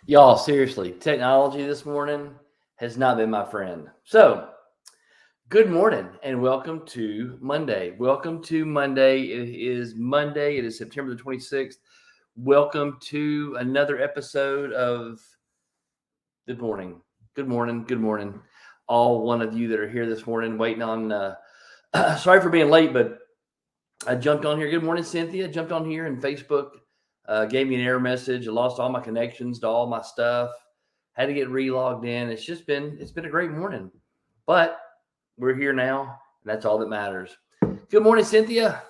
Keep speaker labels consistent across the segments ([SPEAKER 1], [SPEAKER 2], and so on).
[SPEAKER 1] Y'all, seriously, technology this morning has not been my friend. So, good morning and welcome to Monday. Welcome to Monday. It is Monday. It is September the 26th. Welcome to another episode of Good Morning. Good morning. Good morning. All one of you that are here this morning waiting on, sorry for being late, but I jumped on here. Good morning, Cynthia. Jumped on here and Facebook gave me an error message. I lost all my connections to all my stuff. Had to get re-logged in. It's been a great morning, but we're here now, and that's all that matters. Good morning, Cynthia.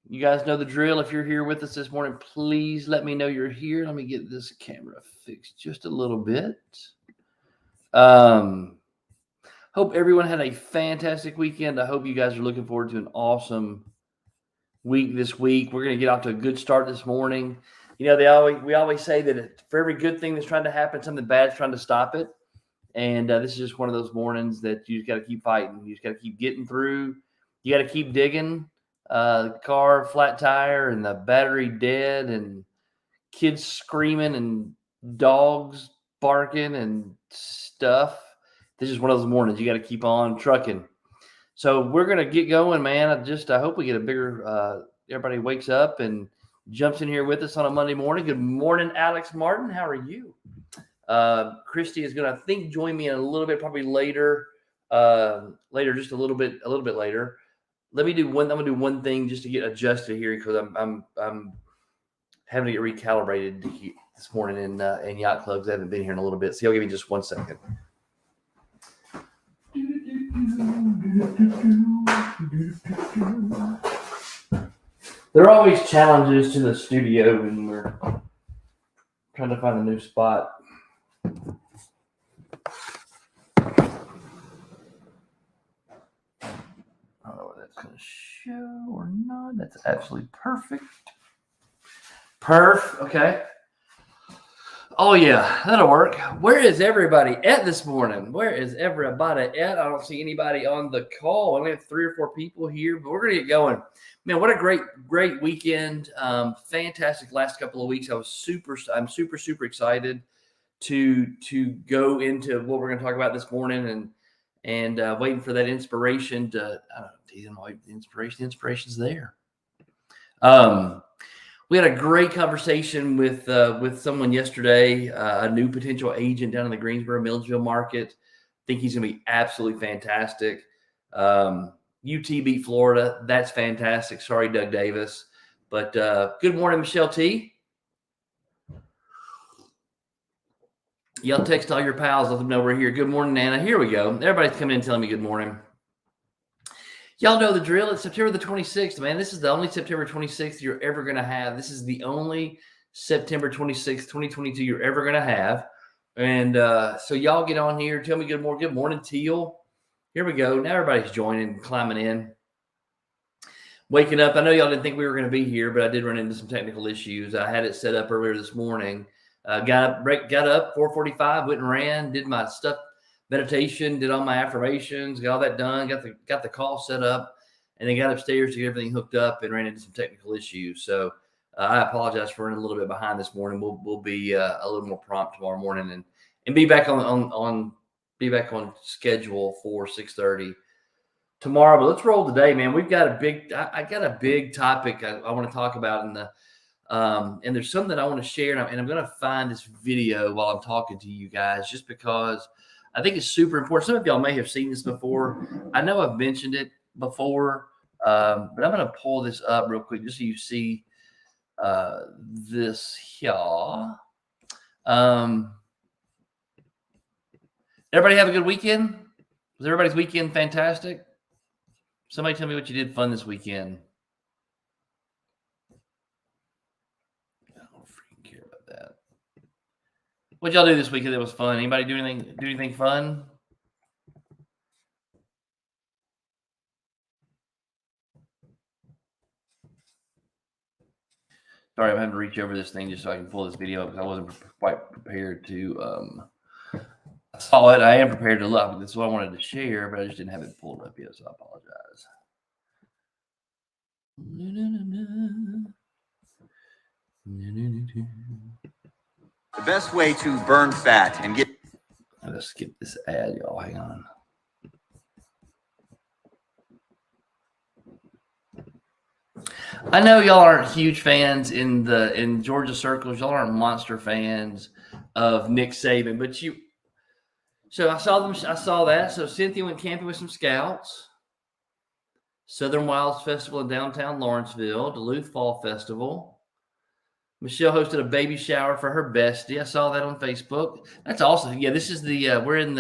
[SPEAKER 1] You guys know the drill. If you're here with us this morning, please let me know you're here. Let me get this camera fixed just a little bit. Hope everyone had a fantastic weekend. I hope you guys are looking forward to an awesome week this week. We're going to get off to a good start this morning. You know, we always say that for every good thing that's trying to happen, something bad's trying to stop it. And this is just one of those mornings that you just got to keep fighting. You just got to keep getting through. You got to keep digging. The car flat tire and the battery dead and kids screaming and dogs barking and stuff. This is one of those mornings you got to keep on trucking. So we're going to get going, man. I hope we get a bigger, everybody wakes up and jumps in here with us on a Monday morning. Good morning, Alex Martin. How are you? Christy is going to, I think, join me in a little bit, probably later, just a little bit later. I'm going to do one thing just to get adjusted here because I'm having to get recalibrated this morning in yacht clubs. I haven't been here in a little bit. So you'll give me just 1 second. There are always challenges to the studio when we're trying to find a new spot. I don't know whether that's going to show or not. That's absolutely perfect. Okay. Oh, yeah, that'll work. Where is everybody at this morning? Where is everybody at? I don't see anybody on the call. I only have 3 or 4 people here, but we're going to get going. Man, what a great weekend. Fantastic last couple of weeks. I'm super excited to go into what we're going to talk about this morning and waiting for that inspiration to, I don't know, the inspiration's there. We had a great conversation with someone yesterday, a new potential agent down in the Greensboro, Milledgeville market. I think he's going to be absolutely fantastic. UT beat Florida. That's fantastic. Sorry, Doug Davis. But good morning, Michelle T. Y'all text all your pals. Let them know we're here. Good morning, Nana. Here we go. Everybody's coming in telling me good morning. Y'all know the drill. It's September the 26th, man. This is the only September 26th you're ever going to have. This is the only September 26th, 2022 you're ever going to have. And so y'all get on here. Tell me good morning. Good morning, Teal. Here we go. Now everybody's joining, climbing in. Waking up. I know y'all didn't think we were going to be here, but I did run into some technical issues. I had it set up earlier this morning. Got up 4:45, went and ran, did my stuff. Meditation, did all my affirmations, got all that done, got the call set up, and then got upstairs to get everything hooked up and ran into some technical issues. So I apologize for running a little bit behind this morning. We'll be a little more prompt tomorrow morning and be back on schedule for 6:30 tomorrow. But let's roll today, man. We've got I got a big topic I want to talk about and there's something that I want to share, and I'm going to find this video while I'm talking to you guys, just because I think it's super important. Some of y'all may have seen this before. I know I've mentioned it before, but I'm going to pull this up real quick just so you see this here. Everybody have a good weekend? Was everybody's weekend fantastic? Somebody tell me what you did fun this weekend. I don't freaking care about that. What y'all do this weekend that was fun? Anybody do anything fun? Sorry, I'm having to reach over this thing just so I can pull this video up because I wasn't quite prepared to. I saw it. I am prepared to look. This is what I wanted to share, but I just didn't have it pulled up yet, so I apologize.
[SPEAKER 2] The best way to burn fat and get.
[SPEAKER 1] I'm gonna skip this ad, y'all. Hang on. I know y'all aren't huge fans in Georgia circles. Y'all aren't monster fans of Nick Saban, but you. So I saw that. So Cynthia went camping with some scouts. Southern Wilds Festival in downtown Lawrenceville, Duluth Fall Festival. Michelle hosted a baby shower for her bestie. I saw that on Facebook. That's awesome. Yeah, this is the we're in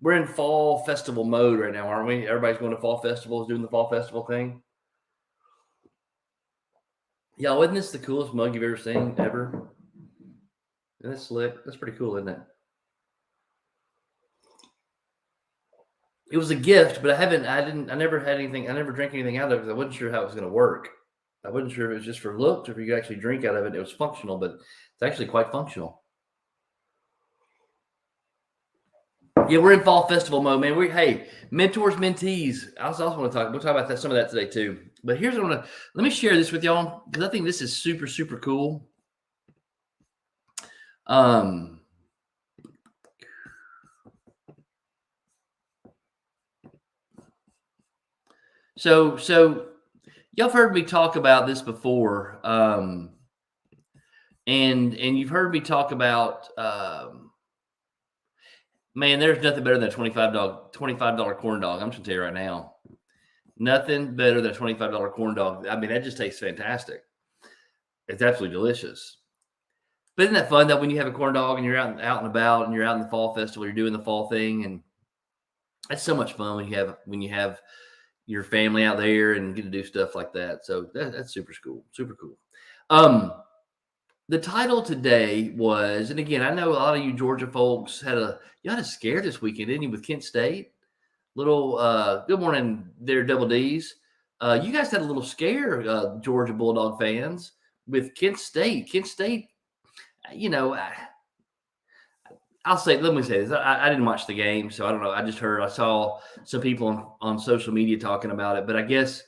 [SPEAKER 1] we're in fall festival mode right now, aren't we? Everybody's going to fall festivals, doing the fall festival thing. Yeah, wasn't this the coolest mug you've ever seen ever? Isn't that slick? That's pretty cool, isn't it? It was a gift, but I never had anything. I never drank anything out of it because I wasn't sure how it was going to work. I wasn't sure if it was just for looks or if you could actually drink out of it. It was functional, but it's actually quite functional. Yeah, we're in fall festival mode, man. Hey, mentors, mentees. I also want to we'll talk about some of that today too. But here's what let me share this with y'all because I think this is super, super cool. So y'all have heard me talk about this before. And you've heard me talk about man, there's nothing better than a $25 corn dog. I'm just gonna tell you right now. Nothing better than a $25 corn dog. I mean, that just tastes fantastic. It's absolutely delicious. But isn't that fun that when you have a corn dog and you're out and about and you're out in the fall festival, you're doing the fall thing, and that's so much fun when you have your family out there and get to do stuff like that. So that's super cool. Super cool. The title today was, and again, I know a lot of you Georgia folks you had a scare this weekend, didn't you, with Kent State? Little good morning there, Double D's. You guys had a little scare, Georgia Bulldog fans, with Kent State. Kent State, you know, let me say this. I didn't watch the game, so I don't know. I saw some people on social media talking about it, but I guess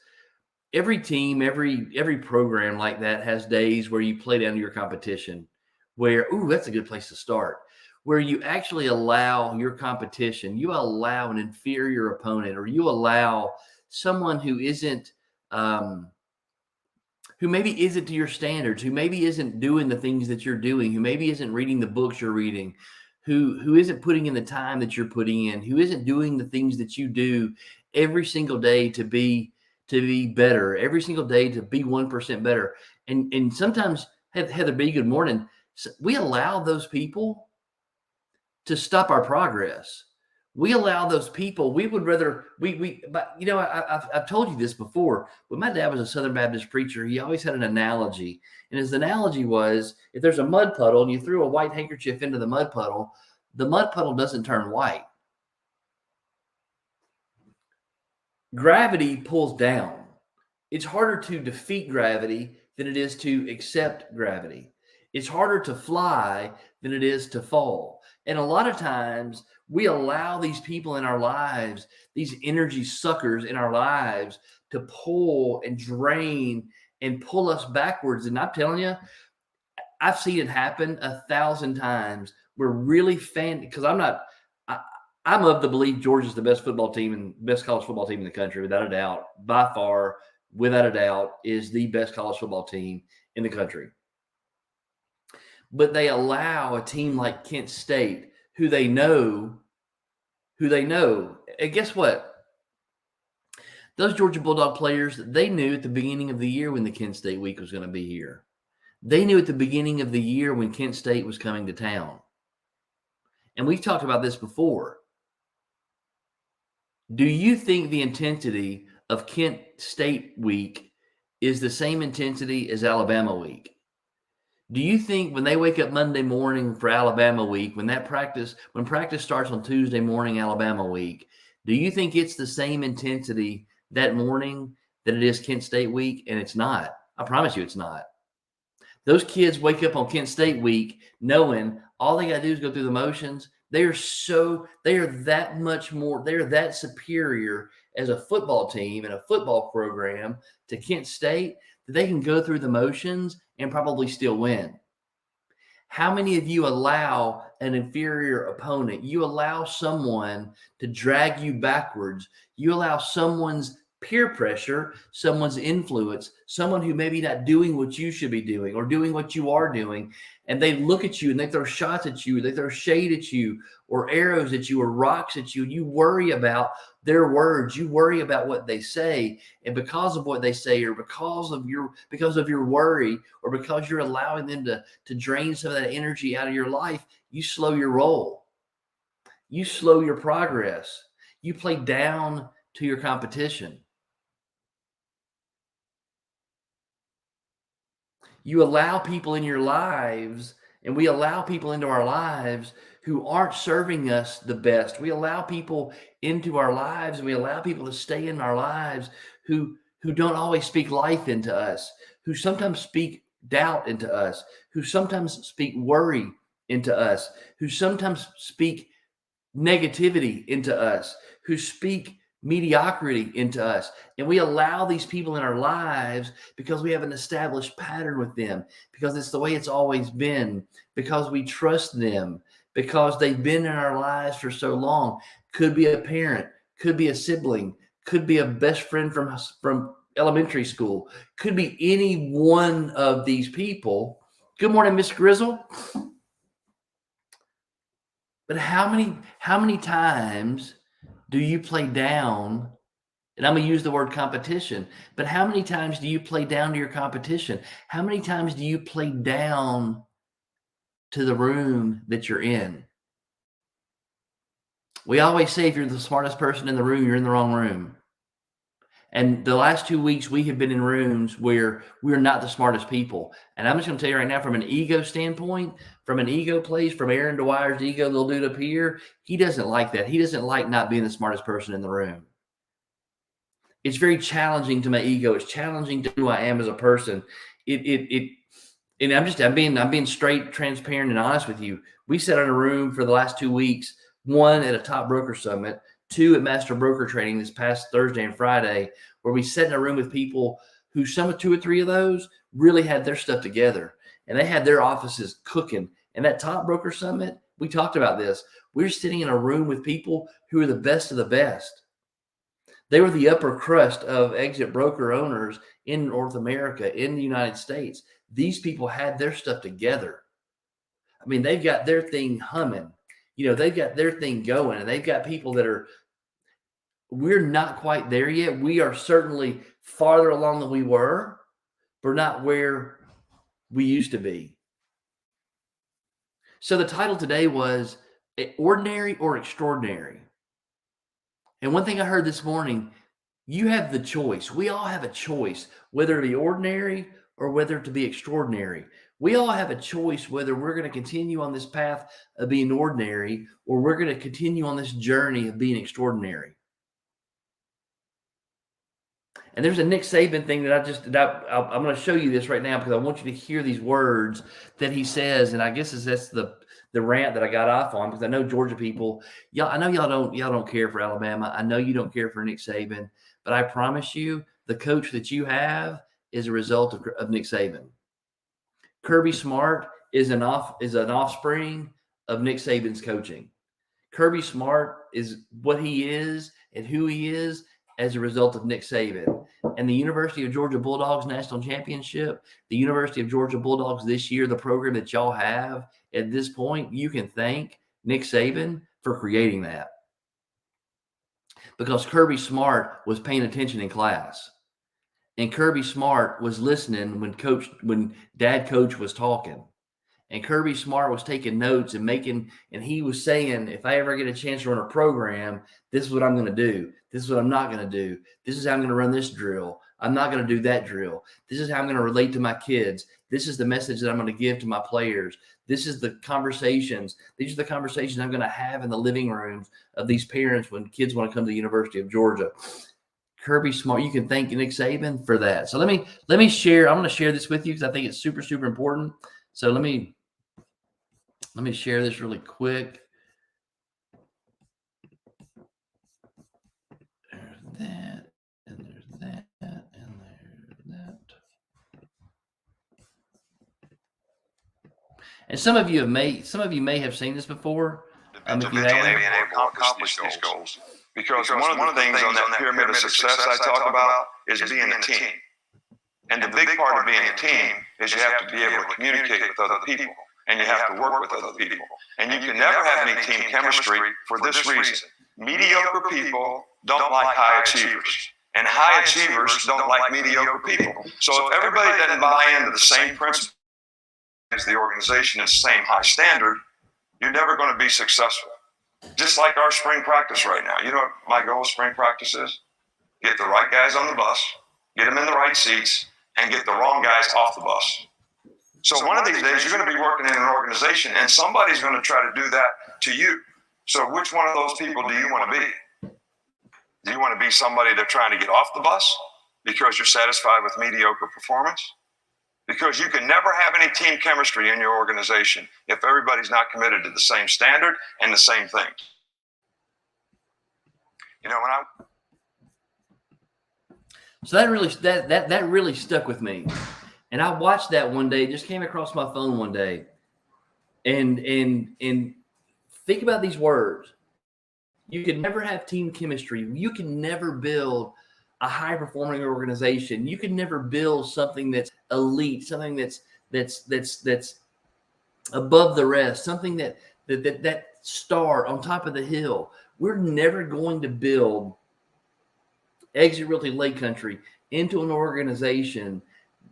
[SPEAKER 1] every team, every program like that has days where you play down to your competition, where, that's a good place to start, where you actually allow your competition, you allow an inferior opponent, or you allow someone who isn't, who maybe isn't to your standards, who maybe isn't doing the things that you're doing, who maybe isn't reading the books you're reading, who isn't putting in the time that you're putting in, who isn't doing the things that you do every single day to be better, every single day to be 1% better. And sometimes, Heather B, good morning. We allow those people to stop our progress. We allow those people. We would rather but you know, I've told you this before. When my dad was a Southern Baptist preacher, he always had an analogy, and his analogy was, if there's a mud puddle and you threw a white handkerchief into the mud puddle doesn't turn white. Gravity pulls down. It's harder to defeat gravity than it is to accept gravity. It's harder to fly than it is to fall. And a lot of times we allow these people in our lives, these energy suckers in our lives, to pull and drain and pull us backwards. And I'm telling you, I've seen it happen 1,000 times. We're really because I'm of the belief Georgia's the best football team and best college football team in the country, without a doubt. By far, without a doubt, is the best college football team in the country. But they allow a team like Kent State, who they know. And guess what? Those Georgia Bulldog players, they knew at the beginning of the year when the Kent State week was going to be here. They knew at the beginning of the year when Kent State was coming to town. And we've talked about this before. Do you think the intensity of Kent State week is the same intensity as Alabama week? Do you think when they wake up Monday morning for Alabama week, when practice starts on Tuesday morning, Alabama week, do you think it's the same intensity that morning that it is Kent State week? And it's not. I promise you it's not. Those kids wake up on Kent State week knowing all they got to do is go through the motions. They are that much more, they're that superior as a football team and a football program to Kent State that they can go through the motions and probably still win. How many of you allow an inferior opponent? You allow someone to drag you backwards. You allow someone's peer pressure, someone's influence, someone who maybe not doing what you should be doing or doing what you are doing, and they look at you and they throw shots at you, they throw shade at you or arrows at you or rocks at you, and you worry about their words, you worry about what they say, and because of what they say or because of your worry or because you're allowing them to drain some of that energy out of your life, you slow your roll. You slow your progress. You play down to your competition. You allow people in your lives, and we allow people into our lives who aren't serving us the best. We allow people into our lives, and we allow people to stay in our lives who don't always speak life into us, who sometimes speak doubt into us, who sometimes speak worry into us, who sometimes speak negativity into us, who speak mediocrity into us. And we allow these people in our lives because we have an established pattern with them, because it's the way it's always been, because we trust them, because they've been in our lives for so long. Could be a parent, could be a sibling, could be a best friend from elementary school, could be any one of these people. Good morning, Miss Grizzle. But how many times do you play down? And I'm going to use the word competition, but how many times do you play down to your competition? How many times do you play down to the room that you're in? We always say if you're the smartest person in the room, you're in the wrong room. And the last 2 weeks, we have been in rooms where we're not the smartest people. And I'm just going to tell you right now, from an ego standpoint, from an ego place, from Aaron Dwyer's ego, little dude up here, he doesn't like that. He doesn't like not being the smartest person in the room. It's very challenging to my ego. It's challenging to who I am as a person. And I'm being straight, transparent, and honest with you. We sat in a room for the last 2 weeks, one at a Top Broker Summit, two at Master Broker Training this past Thursday and Friday, where we sat in a room with people who some of 2 or 3 of those really had their stuff together and they had their offices cooking. And that Top Broker Summit, we talked about this. We're sitting in a room with people who are the best of the best. They were the upper crust of exit broker owners in North America, in the United States. These people had their stuff together. I mean, they've got their thing humming. They've got their thing going, and they've got people that we're not quite there yet. We are certainly farther along than we were, but not where we used to be. So the title today was Ordinary or Extraordinary. And one thing I heard this morning, you have the choice. We all have a choice, whether to be ordinary or whether to be extraordinary. We all have a choice whether we're going to continue on this path of being ordinary or we're going to continue on this journey of being extraordinary. And there's a Nick Saban thing that I'm going to show you this right now because I want you to hear these words that he says. And I guess that's the rant that I got off on, because I know Georgia people, I know y'all don't care for Alabama. I know you don't care for Nick Saban, but I promise you the coach that you have is a result of Nick Saban. Kirby Smart is an offspring of Nick Saban's coaching. Kirby Smart is what he is and who he is as a result of Nick Saban. And the University of Georgia Bulldogs National Championship, the University of Georgia Bulldogs this year, the program that y'all have at this point, you can thank Nick Saban for creating that. because Kirby Smart was paying attention in class. And Kirby Smart was listening when dad coach was talking. And Kirby Smart was taking notes and he was saying, if I ever get a chance to run a program, this is what I'm going to do. This is what I'm not going to do. This is how I'm going to run this drill. I'm not going to do that drill. This is how I'm going to relate to my kids. This is the message that I'm going to give to my players. This is the conversations. These are the conversations I'm going to have in the living rooms of these parents when kids want to come to the University of Georgia. Kirby Smart, you can thank Nick Saban for that. So let me share. I'm going to share this with you because I think it's super, super important. So let me share this really quick. There's that, and there's that, and there's that. And some of you may have seen this before. If you haven't,
[SPEAKER 3] being able to accomplish these goals. Because one of the things on that pyramid of success I talk about is being a team. And the big part of being a team is you have to be able to communicate with other people. And you have to work with other people. And you can never have any team chemistry for this reason. Mediocre people don't like high achievers. And high achievers don't like mediocre people. So if everybody doesn't buy into the same principle as the organization is the same high standard, you're never going to be successful. Just like our spring practice right now. You know what my goal of spring practice is? Get the right guys on the bus, get them in the right seats, and get the wrong guys off the bus. So one of these days, you're going to be working in an organization, and somebody's going to try to do that to you. So which one of those people do you want to be? Do you want to be somebody that's trying to get off the bus because you're satisfied with mediocre performance? Because you can never have any team chemistry in your organization if everybody's not committed to the same standard and the same thing. You know,
[SPEAKER 1] so that really stuck with me. And I watched that one day, just came across my phone one day. And think about these words. You can never have team chemistry. You can never build a high performing organization. You can never build something that's elite, something that's above the rest, something that star on top of the hill. We're never going to build Exit Realty Lake Country into an organization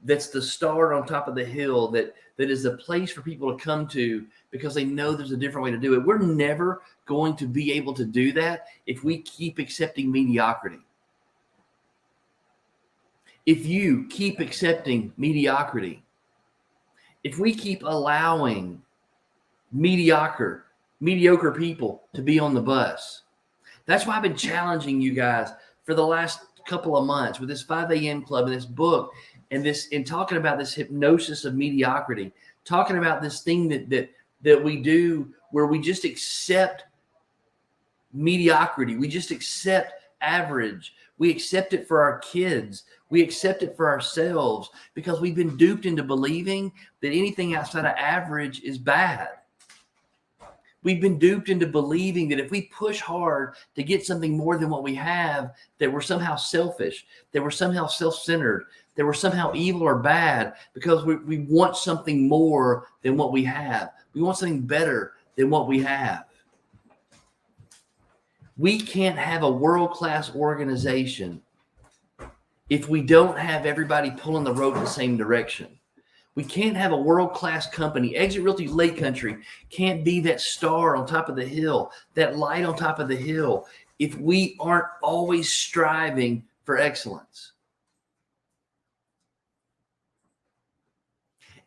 [SPEAKER 1] that's the star on top of the hill, that is a place for people to come to because they know there's a different way to do it. We're never going to be able to do that if we keep accepting mediocrity. If you keep accepting mediocrity, if we keep allowing mediocre people to be on the bus, that's why I've been challenging you guys for the last couple of months with this 5 a.m. club and this book and talking about this hypnosis of mediocrity, talking about this thing that we do where we just accept mediocrity. We just accept average. We accept it for our kids. We accept it for ourselves because we've been duped into believing that anything outside of average is bad. We've been duped into believing that if we push hard to get something more than what we have, that we're somehow selfish, that we're somehow self-centered, that we're somehow evil or bad because we want something more than what we have. We want something better than what we have. We can't have a world-class organization if we don't have everybody pulling the rope in the same direction. We can't have a world-class company. Exit Realty Lake Country can't be that star on top of the hill, that light on top of the hill, if we aren't always striving for excellence.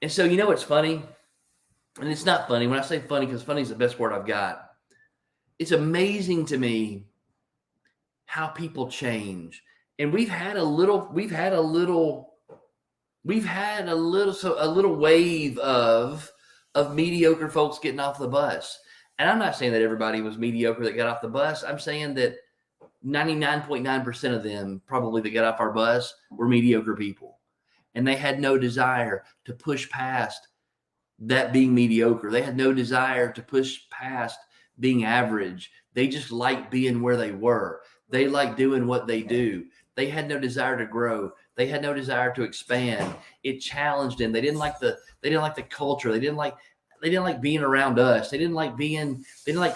[SPEAKER 1] And so, you know what's funny? And it's not funny. When I say funny, because funny is the best word I've got. It's amazing to me how people change. And we've had a little wave of mediocre folks getting off the bus. And I'm not saying that everybody was mediocre that got off the bus. I'm saying that 99.9% of them probably that got off our bus were mediocre people. And they had no desire to push past that being mediocre. They had no desire to push past being average. They just liked being where they were. They liked doing what they do. They had no desire to grow. They had no desire to expand. It challenged them. They didn't like the culture. They didn't like being around us. They didn't like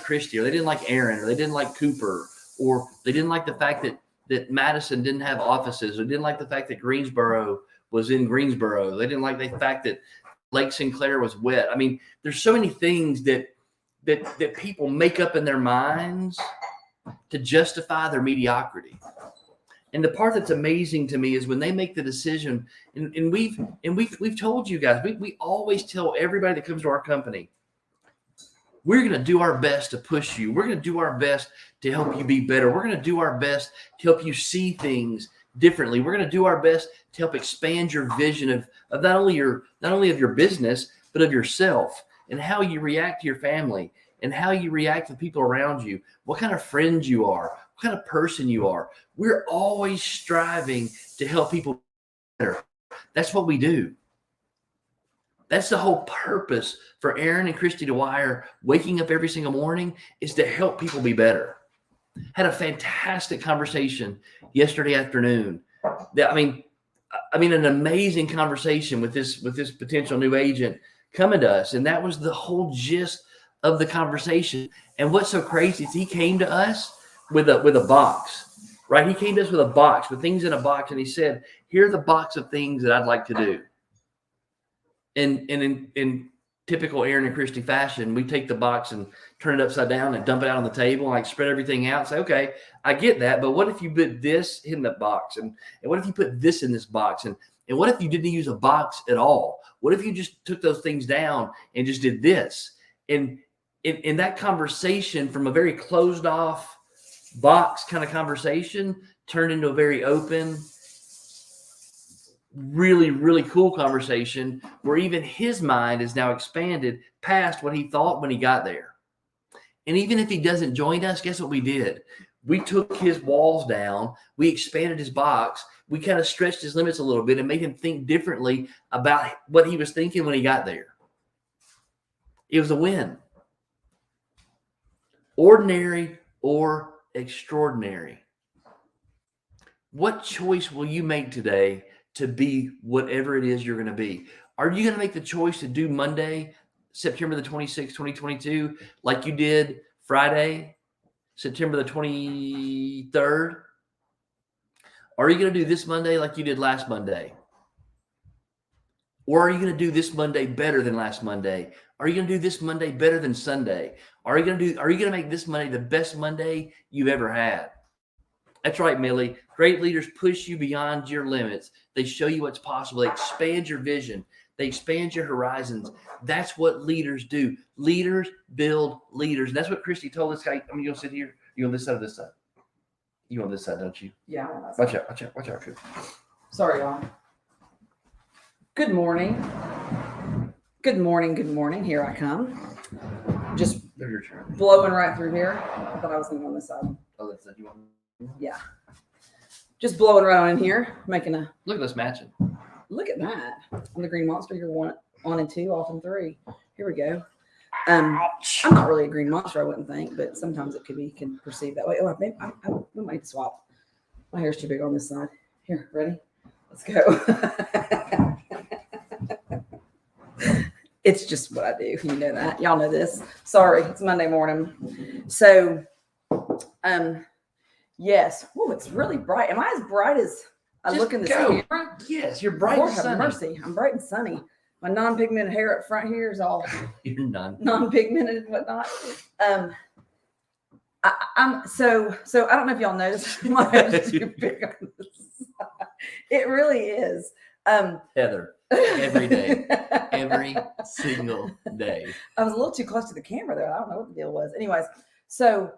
[SPEAKER 1] Christy, or they didn't like Aaron, or they didn't like Cooper, or they didn't like the fact that Madison didn't have offices, or didn't like the fact that Greensboro was in Greensboro. They didn't like the fact that Lake Sinclair was wet. I mean, there's so many things that people make up in their minds to justify their mediocrity. And the part that's amazing to me is when they make the decision, and we've told you guys, we always tell everybody that comes to our company, we're going to do our best to push you. We're going to do our best to help you be better. We're going to do our best to help you see things differently. We're going to do our best to help expand your vision of not only of your business, but of yourself, and how you react to your family, and how you react to the people around you, what kind of friend you are, what kind of person you are. We're always striving to help people better. That's what we do. That's the whole purpose for Aaron and Christy Dwyer waking up every single morning, is to help people be better. Had a fantastic conversation yesterday afternoon. I mean, an amazing conversation with this potential new agent coming to us, and that was the whole gist of the conversation. And what's so crazy is he came to us with a box, right? He came to us with a box, with things in a box, and he said, "Here are the box of things that I'd like to do." And in typical Aaron and Christy fashion, we take the box and turn it upside down and dump it out on the table and like spread everything out and say, okay, I get that, but what if you put this in the box? And what if you put this in this box? And what if you didn't use a box at all? What if you just took those things down and just did this? And in that conversation, from a very closed off box kind of conversation, turned into a very open, really, really cool conversation where even his mind is now expanded past what he thought when he got there. And even if he doesn't join us, guess what we did? We took his walls down. We expanded his box. We kind of stretched his limits a little bit and made him think differently about what he was thinking when he got there. It was a win. Ordinary or extraordinary. What choice will you make today to be whatever it is you're going to be? Are you going to make the choice to do Monday, September the 26th, 2022, like you did Friday, September the 23rd? Are you going to do this Monday like you did last Monday? Or are you going to do this Monday better than last Monday? Are you going to do this Monday better than Sunday? Are you going to make this Monday the best Monday you've ever had? That's right, Millie. Great leaders push you beyond your limits. They show you what's possible. They expand your vision. They expand your horizons. That's what leaders do. Leaders build leaders. And that's what Christy told this guy. I mean, you'll sit here. You on this side or this side? You on this side, don't you?
[SPEAKER 4] Yeah.
[SPEAKER 1] Watch out.
[SPEAKER 4] Sorry, y'all. Good morning. Good morning. Here I come. Just
[SPEAKER 1] There's your turn.
[SPEAKER 4] blowing right through here. I thought I was going to go on this side.
[SPEAKER 1] Oh, that's it. You want?
[SPEAKER 4] Yeah. Just blowing right on in here, making a
[SPEAKER 1] Look at us matching.
[SPEAKER 4] look at that. On the Green Monster, you're on and two, off and three. Here we go. I'm not really a green monster, I wouldn't think, but sometimes it can perceive that way. Oh, we might swap. My hair's too big on this side. Here, ready? Let's go. It's just what I do. You know that. Y'all know this. Sorry, it's Monday morning. So, yes. Oh, it's really bright. Am I as bright as I
[SPEAKER 1] Just
[SPEAKER 4] look in the
[SPEAKER 1] go.
[SPEAKER 4] camera?
[SPEAKER 1] Yes, you're bright
[SPEAKER 4] Lord
[SPEAKER 1] and
[SPEAKER 4] have
[SPEAKER 1] sunny.
[SPEAKER 4] mercy. I'm bright and sunny. My non-pigmented hair up front here is all
[SPEAKER 1] You're none.
[SPEAKER 4] non-pigmented and whatnot. I'm so I don't know if y'all noticed my hair's too big on this side. It really is.
[SPEAKER 1] Heather, every day, every single day.
[SPEAKER 4] I was a little too close to the camera there. I don't know what the deal was. Anyways, so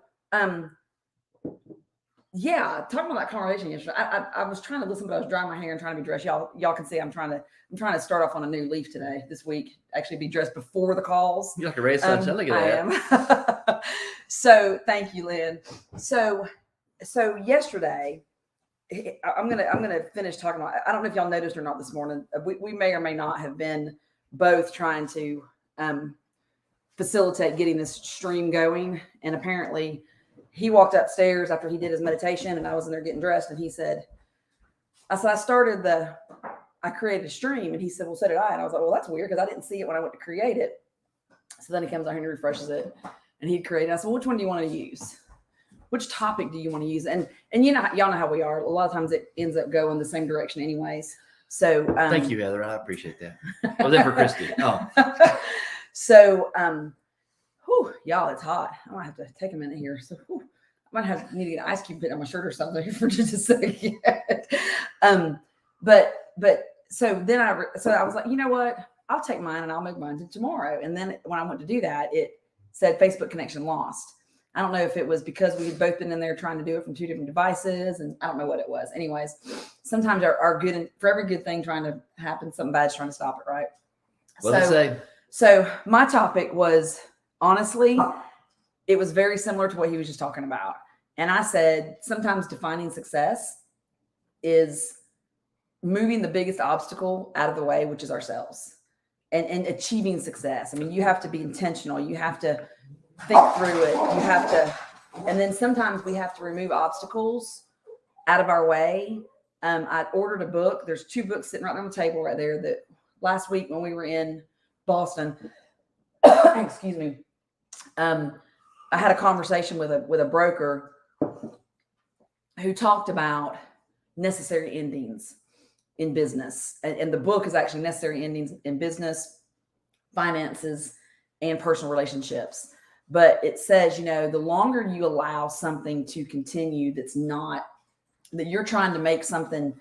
[SPEAKER 4] yeah, talking about that conversation yesterday. I was trying to listen, but I was drying my hair and trying to be dressed. Y'all can see I'm trying to start off on a new leaf today, this week. Actually, be dressed before the calls.
[SPEAKER 1] You're like a ray of sunshine. Look at that.
[SPEAKER 4] I am. So thank you, Lynn. So yesterday, I'm gonna finish talking about. I don't know if y'all noticed or not this morning. We may or may not have been both trying to facilitate getting this stream going, and apparently he walked upstairs after he did his meditation, and I was in there getting dressed, and he said, I created a stream, and he said, well, so did I. And I was like, well, that's weird because I didn't see it when I went to create it. So then he comes out here and refreshes it, and he'd create it. I said, well, which one do you want to use? which topic do you want to use? And you know, y'all know how we are. A lot of times it ends up going the same direction anyways. So
[SPEAKER 1] Thank you, Heather. I appreciate that. I was there for Christy. Oh,
[SPEAKER 4] so whew, y'all, it's hot. I might have to take a minute here. So whew, I might need to get an ice cube put on my shirt or something here for just a second. But so then I was like, you know what? I'll take mine and I'll move mine to tomorrow. And then when I went to do that, it said Facebook connection lost. I don't know if it was because we had both been in there trying to do it from 2 different devices, and I don't know what it was. Anyways, sometimes our good, for every good thing trying to happen, something bad's trying to stop it, right?
[SPEAKER 1] what did I say?
[SPEAKER 4] So my topic was, honestly, it was very similar to what he was just talking about. And I said, sometimes defining success is moving the biggest obstacle out of the way, which is ourselves, and achieving success. I mean, you have to be intentional. You have to think through it. You have to, and then sometimes we have to remove obstacles out of our way. I ordered a book. There's 2 books sitting right on the table right there that last week when we were in Boston, excuse me, I had a conversation with a broker who talked about necessary endings in business. And the book is actually Necessary Endings in Business, Finances, and Personal Relationships. But it says, you know, the longer you allow something to continue that you're trying to make something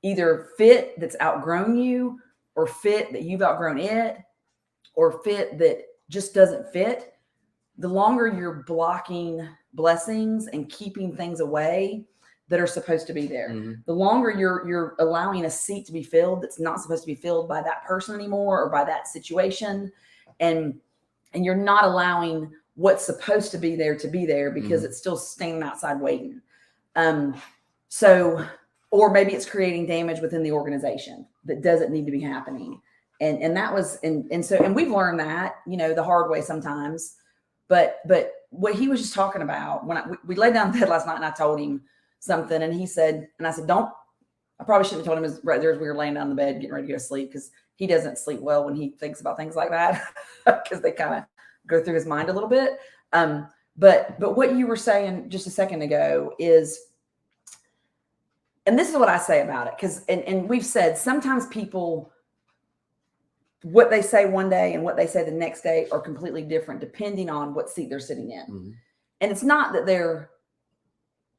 [SPEAKER 4] either fit that's outgrown you, or fit that you've outgrown it, or fit that just doesn't fit, the longer you're blocking blessings and keeping things away that are supposed to be there.
[SPEAKER 1] Mm-hmm.
[SPEAKER 4] The longer you're allowing a seat to be filled that's not supposed to be filled by that person anymore or by that situation, and you're not allowing what's supposed to be there because it's still standing outside waiting. So, or maybe it's creating damage within the organization that doesn't need to be happening. And that was, and we've learned that, you know, the hard way sometimes, but what he was just talking about, when we laid down in bed last night and I told him something, and he said, and I said, I probably shouldn't have told him right there as we were laying down in the bed getting ready to go to sleep, because he doesn't sleep well when he thinks about things like that, because they kind of go through his mind a little bit. But what you were saying just a second ago is, and this is what I say about it, because and we've said sometimes people, what they say one day and what they say the next day are completely different depending on what seat they're sitting in.
[SPEAKER 1] Mm-hmm.
[SPEAKER 4] And it's not that they're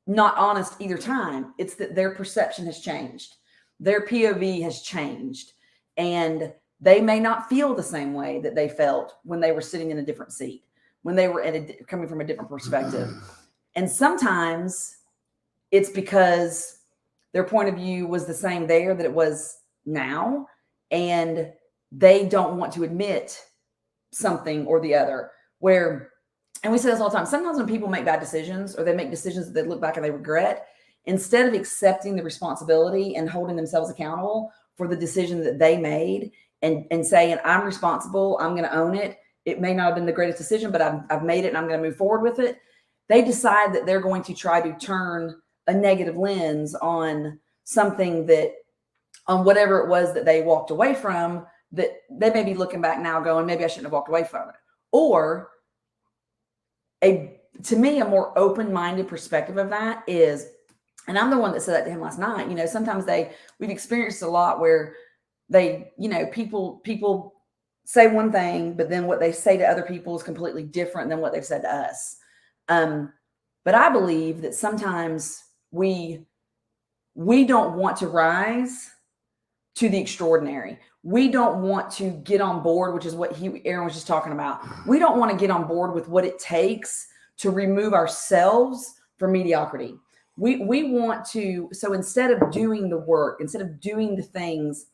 [SPEAKER 4] not honest either time. It's that their perception has changed. Their POV has changed. And they may not feel the same way that they felt when they were sitting in a different seat, when they were coming from a different perspective. And sometimes it's because their point of view was the same there that it was now, and they don't want to admit something or the other. And we say this all the time, sometimes when people make bad decisions, or they make decisions that they look back and they regret, instead of accepting the responsibility and holding themselves accountable for the decision that they made, and saying, I'm responsible, I'm going to own it. It may not have been the greatest decision, but I've made it and I'm going to move forward with it. They decide that they're going to try to turn a negative lens on something on whatever it was that they walked away from, that they may be looking back now going, maybe I shouldn't have walked away from it. Or to me, a more open-minded perspective of that is, and I'm the one that said that to him last night, you know, sometimes we've experienced a lot where people say one thing, but then what they say to other people is completely different than what they've said to us. But I believe that sometimes we don't want to rise to the extraordinary. We don't want to get on board, which is what Aaron was just talking about. We don't want to get on board with what it takes to remove ourselves from mediocrity. We want to, so instead of doing the work, instead of doing the things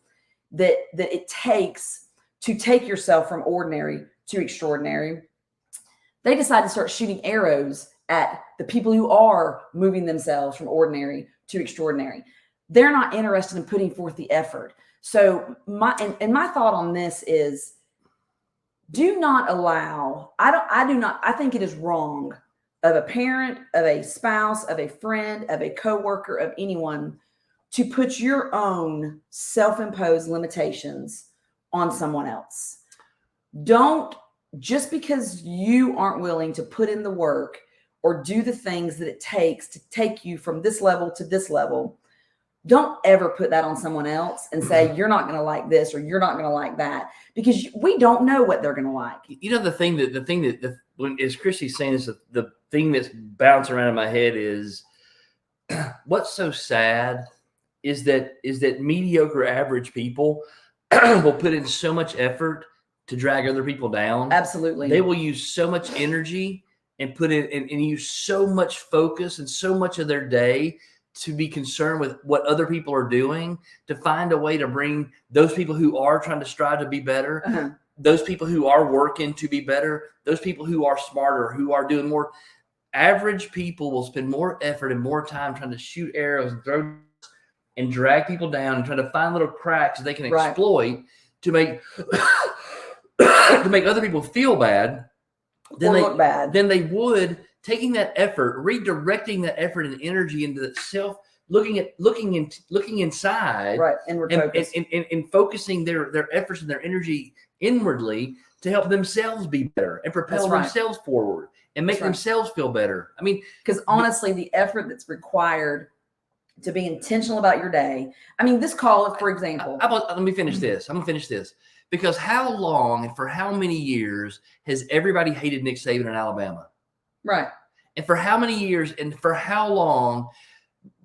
[SPEAKER 4] that it takes to take yourself from ordinary to extraordinary, they decide to start shooting arrows at the people who are moving themselves from ordinary to extraordinary. They're not interested in putting forth the effort. So my thought on this is, do not allow, I think it is wrong of a parent, of a spouse, of a friend, of a coworker, of anyone to put your own self-imposed limitations on someone else. Don't, just because you aren't willing to put in the work or do the things that it takes to take you from this level to this level, don't ever put that on someone else and say, you're not going to like this or you're not going to like that, because we don't know what they're going to like.
[SPEAKER 1] You know, the thing that when as Christy's saying this, the thing that's bouncing around in my head is what's so sad is that mediocre average people will put in so much effort to drag other people down.
[SPEAKER 4] Absolutely.
[SPEAKER 1] They will use so much energy and put in and use so much focus and so much of their day to be concerned with what other people are doing, to find a way to bring those people who are trying to strive to be better, those people who are working to be better, those people who are smarter, who are doing more. Average people will spend more effort and more time trying to shoot arrows and throw and drag people down and try to find little cracks they can exploit to make to make other people feel bad than
[SPEAKER 4] look bad.
[SPEAKER 1] than they would taking that effort, redirecting that effort and energy into the self, looking inside,
[SPEAKER 4] right,
[SPEAKER 1] and focusing their efforts and their energy inwardly to help themselves be better and propel themselves forward and make themselves feel better. I mean,
[SPEAKER 4] because honestly, the effort that's required to be intentional about your day. I mean, this call, for example.
[SPEAKER 1] Let me finish this. I'm gonna finish this. Because how long and for how many years has everybody hated Nick Saban in Alabama?
[SPEAKER 4] Right.
[SPEAKER 1] And for how many years and for how long,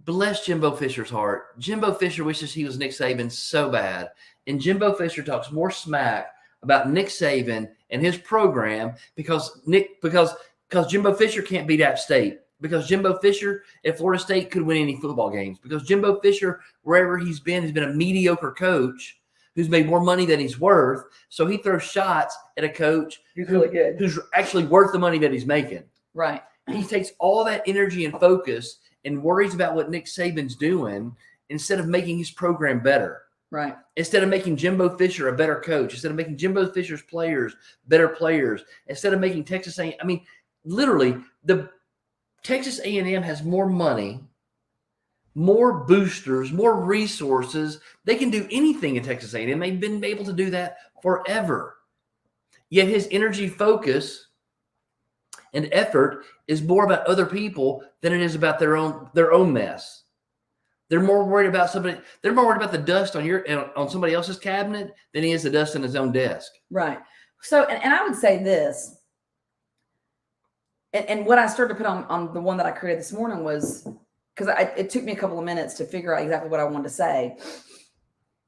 [SPEAKER 1] bless Jimbo Fisher's heart, Jimbo Fisher wishes he was Nick Saban so bad. And Jimbo Fisher talks more smack about Nick Saban and his program because Jimbo Fisher can't beat App State. Because Jimbo Fisher at Florida State could win any football games. Because Jimbo Fisher, wherever he's been a mediocre coach who's made more money than he's worth. So he throws shots at a coach
[SPEAKER 4] who's really good,
[SPEAKER 1] who's actually worth the money that he's making.
[SPEAKER 4] Right.
[SPEAKER 1] He takes all that energy and focus and worries about what Nick Saban's doing instead of making his program better.
[SPEAKER 4] Right.
[SPEAKER 1] Instead of making Jimbo Fisher a better coach, instead of making Jimbo Fisher's players better players, instead of making Texas A&M. I mean, literally, the Texas A&M has more money, more boosters, more resources. They can do anything in Texas A&M. They've been able to do that forever. Yet his energy, focus, and effort is more about other people than it is about their own mess. They're more worried about somebody. They're more worried about the dust on somebody else's cabinet than he is the dust on his own desk.
[SPEAKER 4] Right. So, and I would say this, and what I started to put on the one that I created this morning was, because it took me a couple of minutes to figure out exactly what I wanted to say.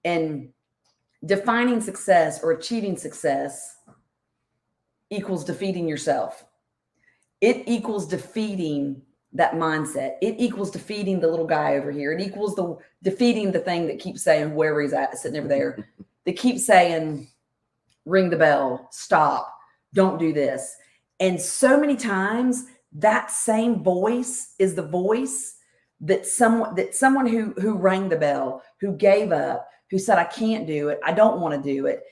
[SPEAKER 4] And defining success or achieving success equals defeating yourself. It equals defeating that mindset. It equals defeating the little guy over here. It equals defeating the thing that keeps saying, wherever he's at, sitting over there, that keeps saying, ring the bell, stop, don't do this. And so many times that same voice is the voice that someone who rang the bell, who gave up, who said, I can't do it, I don't want to do it.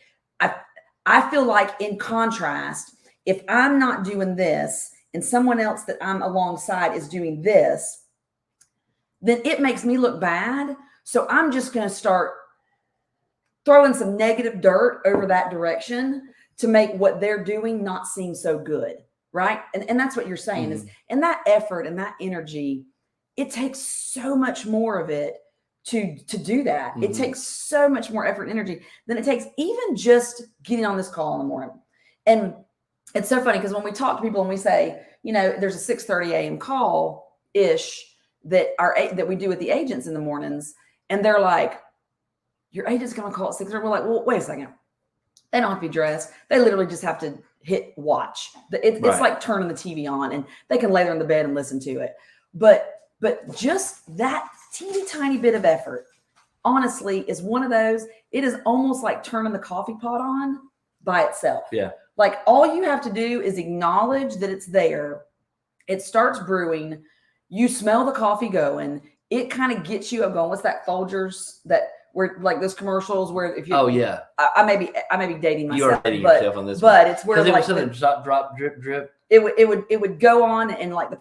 [SPEAKER 4] I feel like, in contrast, if I'm not doing this and someone else that I'm alongside is doing this, then it makes me look bad. So I'm just going to start throwing some negative dirt over that direction to make what they're doing not seem so good. Right. And that's what you're saying is, and that effort and that energy, it takes so much more of it to do that. It takes so much more effort and energy than it takes even just getting on this call in the morning. And it's so funny because when we talk to people and we say, there's a 6:30 a.m. call ish that we do with the agents in the mornings, and they're like, your agent's going to call at 6:30. We're like, well, wait a second. They don't have to be dressed. They literally just have to hit watch. It's like turning the TV on, and they can lay there in the bed and listen to it. But just that teeny tiny bit of effort, honestly, is one of those. It is almost like turning the coffee pot on by itself.
[SPEAKER 1] Yeah.
[SPEAKER 4] Like, all you have to do is acknowledge that it's there. It starts brewing. You smell the coffee going. It kind of gets you up going. What's that Folgers where, like, those commercials where if you, I may be dating myself.
[SPEAKER 1] You are dating yourself on this,
[SPEAKER 4] but it's where, like,
[SPEAKER 1] drop, drip, drip.
[SPEAKER 4] It would go on, and like the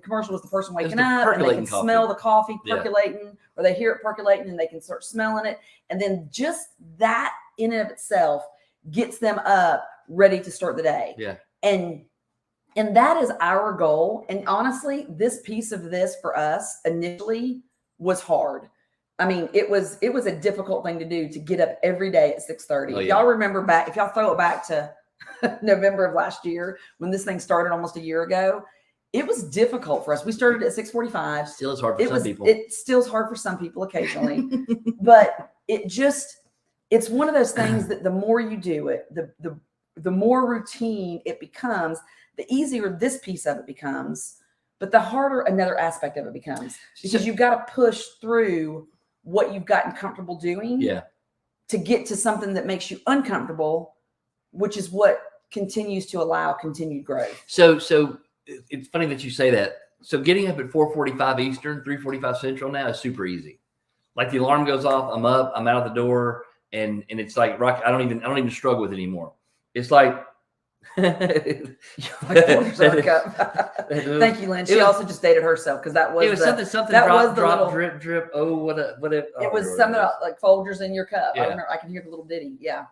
[SPEAKER 4] commercial was the person waking up, and they can smell the coffee percolating, or they hear it percolating, and they can start smelling it, and then just that in and of itself gets them up ready to start the day.
[SPEAKER 1] Yeah.
[SPEAKER 4] And And that is our goal. And honestly, this piece of this for us initially was hard. I mean, it was a difficult thing to do, to get up every day at 6:30.
[SPEAKER 1] Oh,
[SPEAKER 4] If
[SPEAKER 1] yeah.
[SPEAKER 4] y'all remember back, if y'all throw it back to November of last year, when this thing started almost a year ago, it was difficult for us. We started at 6:45.
[SPEAKER 1] Still is hard for some people.
[SPEAKER 4] It still is hard for some people occasionally, but it's one of those things that the more you do it, the more routine it becomes, the easier this piece of it becomes, but the harder another aspect of it becomes, because you've got to push through what you've gotten comfortable doing
[SPEAKER 1] Yeah.
[SPEAKER 4] to get to something that makes you uncomfortable, which is what continues to allow continued growth.
[SPEAKER 1] So it's funny that you say that. So getting up at 4:45 Eastern, 3:45 Central now is super easy. Like the alarm goes off, I'm up, I'm out of the door, and it's like rock. I don't even struggle with it anymore. It's like
[SPEAKER 4] Like thank you, Lynn. She also just dated herself, because that was
[SPEAKER 1] it was something
[SPEAKER 4] that
[SPEAKER 1] drop,
[SPEAKER 4] was the
[SPEAKER 1] drop,
[SPEAKER 4] little,
[SPEAKER 1] drip, drip. Oh, what
[SPEAKER 4] it was something about like Folgers in your cup.
[SPEAKER 1] Yeah.
[SPEAKER 4] I remember, I can hear the little ditty. Yeah.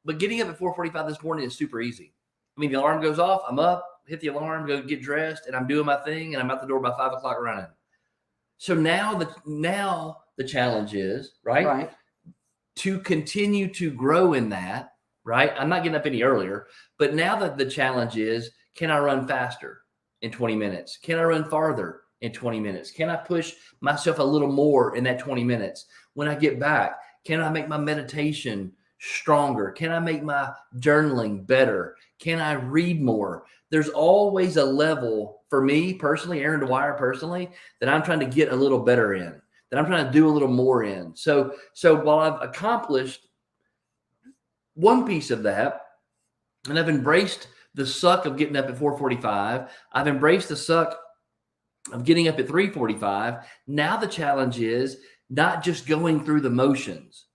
[SPEAKER 1] But getting up at 4:45 this morning is super easy. I mean, the alarm goes off, I'm up, hit the alarm, go get dressed, and I'm doing my thing, and I'm out the door by 5 o'clock running. So now the challenge is
[SPEAKER 4] Right.
[SPEAKER 1] to continue to grow in that. Right, I'm not getting up any earlier, but now that the challenge is, can I run faster in 20 minutes? Can I run farther in 20 minutes? Can I push myself a little more in that 20 minutes? When I get back, can I make my meditation stronger? Can I make my journaling better? Can I read more? There's always a level for me personally, Aaron Dwyer personally, that I'm trying to get a little better in, that I'm trying to do a little more in. So while I've accomplished one piece of that, and I've embraced the suck of getting up at 4:45, I've embraced the suck of getting up at 3:45. Now the challenge is not just going through the motions,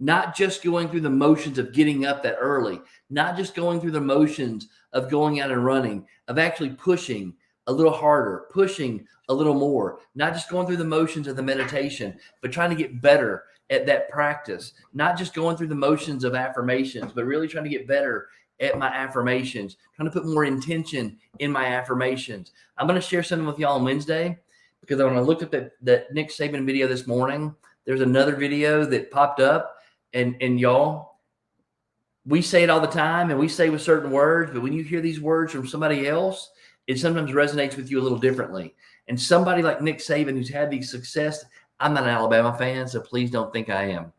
[SPEAKER 1] not just going through the motions of getting up that early, not just going through the motions of going out and running, of actually pushing a little harder, pushing a little more, not just going through the motions of the meditation, but trying to get better at that practice, not just going through the motions of affirmations, but really trying to get better at my affirmations, trying to put more intention in my affirmations. I'm going to share something with y'all on Wednesday, because when I looked at that Nick Saban video this morning, there's another video that popped up, and y'all, we say it all the time, and we say with certain words, but when you hear these words from somebody else, it sometimes resonates with you a little differently. And somebody like Nick Saban, who's had these success, I'm not an Alabama fan, so please don't think I am.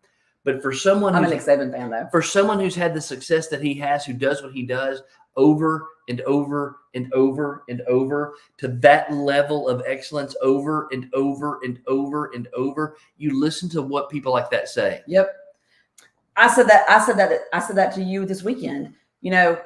[SPEAKER 1] But for someone,
[SPEAKER 4] I'm a Nick Saban fan, though.
[SPEAKER 1] For someone who's had the success that he has, who does what he does over and over and over and over, to that level of excellence over and over and over and over, you listen to what people like that say.
[SPEAKER 4] Yep. I said that to you this weekend. You know,